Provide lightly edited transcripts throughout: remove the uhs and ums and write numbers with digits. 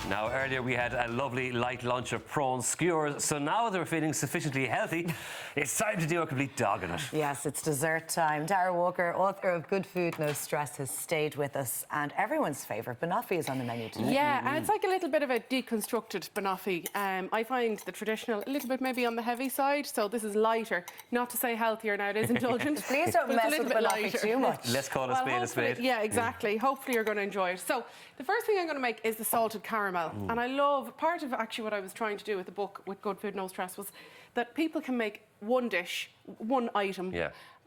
Now, earlier we had a lovely light lunch of prawn skewers, so now they're feeling sufficiently healthy, it's time to do a complete dog in it. Yes, it's dessert time. Dara Walker, author of Good Food, No Stress, has stayed with us, and everyone's favourite Banoffee is on the menu today. Yeah, and it's like a little bit of a deconstructed Banoffee. I find the traditional a little bit maybe on the heavy side, so this is lighter. Not to say healthier now, it is indulgent. Please don't mess with Banoffee too much. Let's call a spade a spade. Yeah, exactly. Hopefully you're going to enjoy it. So the first thing I'm going to make is the salted caramel. And I love, part of actually what I was trying to do with the book, with Good Food, No Stress, was that people can make one dish, one item,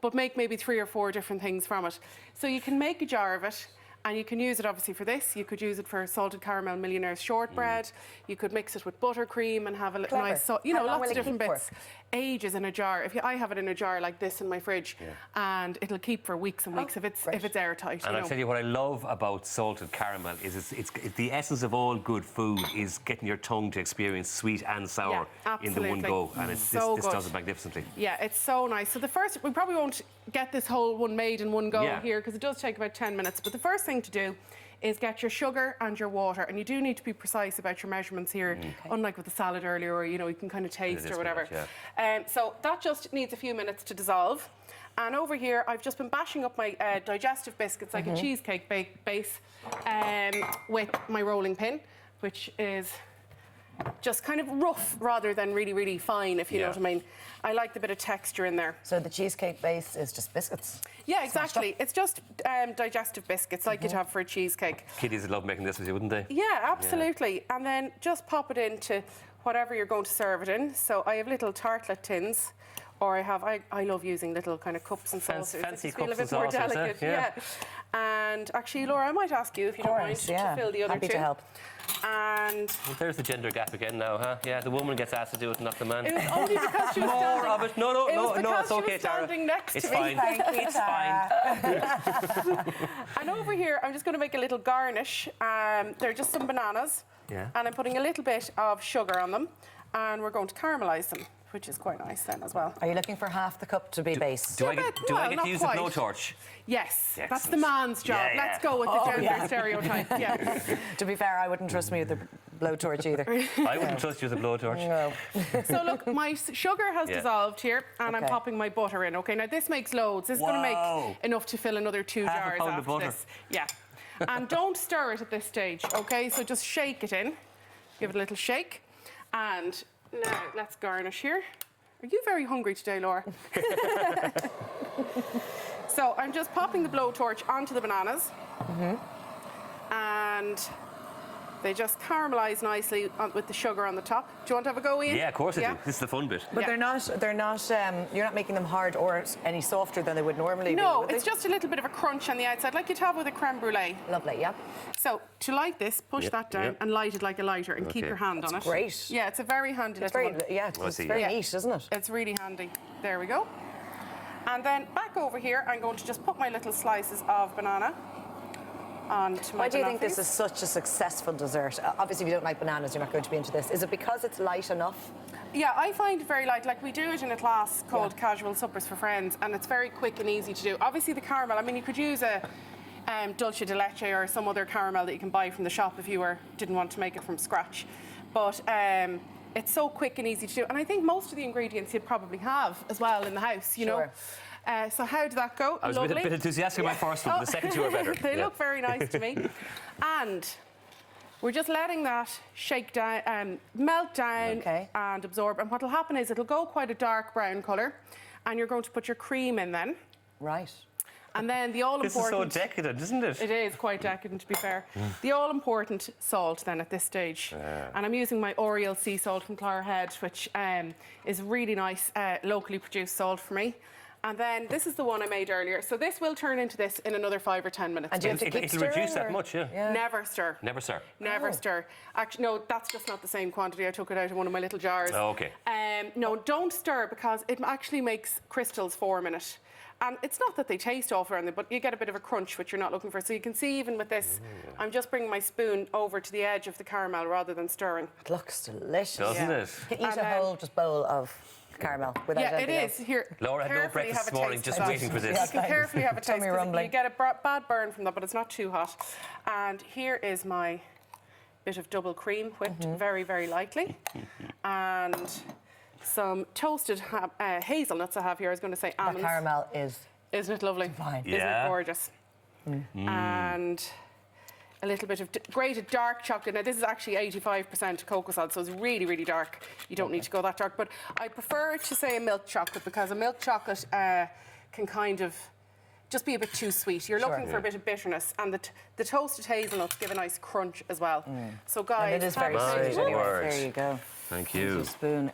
but make maybe 3 or 4 different things from it. So you can make a jar of it, and you can use it obviously for this. You could use it for salted caramel millionaire's shortbread. You could mix it with buttercream and have a nice, you know, lots of different bits. Ages in a jar. I have it in a jar like this in my fridge, and it'll keep for weeks and weeks if it's airtight. And I'll tell you what I love about salted caramel is it's the essence of all good food is getting your tongue to experience sweet and sour in the one go, and this does it magnificently. Yeah, it's so nice. So the first, we probably won't get this whole one made in one go here because it does take about 10 minutes. But the first thing to do is get your sugar and your water, and you do need to be precise about your measurements here, unlike with the salad earlier, where you know you can kind of taste or whatever. So that just needs a few minutes to dissolve. And over here, I've just been bashing up my digestive biscuits like a cheesecake base with my rolling pin, which is just kind of rough rather than really, really fine, if you know what I mean. I like the bit of texture in there. So the cheesecake base is just biscuits? Yeah, exactly. It's just digestive biscuits like you'd have for a cheesecake. Kiddies would love making this with you, wouldn't they? Yeah, absolutely. Yeah. And then just pop it into whatever you're going to serve it in. So I have little tartlet tins, or I love using little kind of cups and saucers. Fancy cups and saucers, more delicate. Yeah. And actually, Laura, I might ask you if you don't mind to fill the other Happy two. to help. And well, there's the gender gap again now, huh? Yeah, the woman gets asked to do it, not the man. it was only because she was more of it. No, it's okay, Tara. Next it's to me. fine. Thank you, It's fine. And over here, I'm just going to make a little garnish. They're just some bananas. Yeah. And I'm putting a little bit of sugar on them, and we're going to caramelise them, which is quite nice then as well. Are you looking for half the cup to be base? Do I get to use the blowtorch? Yes, Excellent. that's the man's job. Let's go with the gender stereotype. Yeah. To be fair, I wouldn't trust me with the blowtorch either. I wouldn't trust you with a blowtorch. No. So look, my sugar has dissolved here, and I'm popping my butter in. Okay, now this makes loads. This is going to make enough to fill another 2 jars after this. Yeah. And don't stir it at this stage, okay? So just shake it in. Give it a little shake. And now let's garnish here. Are you very hungry today, Laura? So I'm just popping the blowtorch onto the bananas. And they just caramelise nicely with the sugar on the top. Do you want to have a go, Ian? Yeah, of course I do. This is the fun bit. But they're not, you're not making them hard or any softer than they would normally be. No, it's just a little bit of a crunch on the outside, like you'd have with a creme brulee. Lovely, yeah. So to light this, push that down and light it like a lighter and keep your hand on it. Great. Yeah, it's a very handy little one. Yeah, it's very neat, isn't it? It's really handy. There we go. And then back over here, I'm going to just put my little slices of banana onto my Why do you think this is such a successful dessert? Obviously, if you don't like bananas, you're not going to be into this. Is it because it's light enough? Yeah, I find it very light. Like, we do it in a class called Casual Suppers for Friends, and it's very quick and easy to do. Obviously, the caramel, I mean, you could use a dulce de leche or some other caramel that you can buy from the shop if you didn't want to make it from scratch. But it's so quick and easy to do. And I think most of the ingredients you'd probably have as well in the house, you know. So how did that go? I was a bit enthusiastic about my first one. The second 2 are better. They look very nice to me. And we're just letting that shake down, melt down and absorb. And what will happen is it'll go quite a dark brown colour, and you're going to put your cream in then. Right. And then the all-important... This is so decadent, isn't it? It is quite decadent, to be fair. The all-important salt then at this stage. And I'm using my Oriel sea salt from Clogherhead, which is really nice, locally produced salt for me. And then this is the one I made earlier. So this will turn into this in another 5 or 10 minutes. And do you have to keep it'll reduce that much, Never stir. Never stir. Never stir. Actually, no, that's just not the same quantity. I took it out of one of my little jars. Oh, okay. No, don't stir because it actually makes crystals form in it. And it's not that they taste awful, but you get a bit of a crunch, which you're not looking for. So you can see even with this, I'm just bringing my spoon over to the edge of the caramel rather than stirring. It looks delicious. Doesn't it? You can eat a whole bowl of caramel without anything else. Here, Laura had no breakfast this morning, just waiting for this. You can carefully have a taste. Rumbling. You get a bad burn from that, but it's not too hot. And here is my bit of double cream whipped very, very lightly. And some toasted hazelnuts I have here. I was going to say almonds. The caramel is... Isn't it lovely? Divine. Isn't it gorgeous? And a little bit of grated dark chocolate. Now, this is actually 85% cocoa salt, so it's really, really dark. You don't need to go that dark. But I prefer to say a milk chocolate because a milk chocolate can kind of just be a bit too sweet. You're looking for a bit of bitterness, and the toasted hazelnuts give a nice crunch as well. So, guys, and it is very sweet. Anyway. There you go. Thank you. A spoon.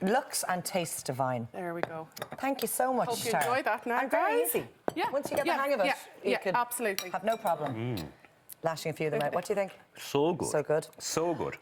Looks and tastes divine. There we go. Thank you so much, Hope you Tara. enjoy that now, and very guys. easy. Yeah. Once you get the hang of it, you could absolutely have no problem lashing a few of them out. What do you think? So good. So good. So good.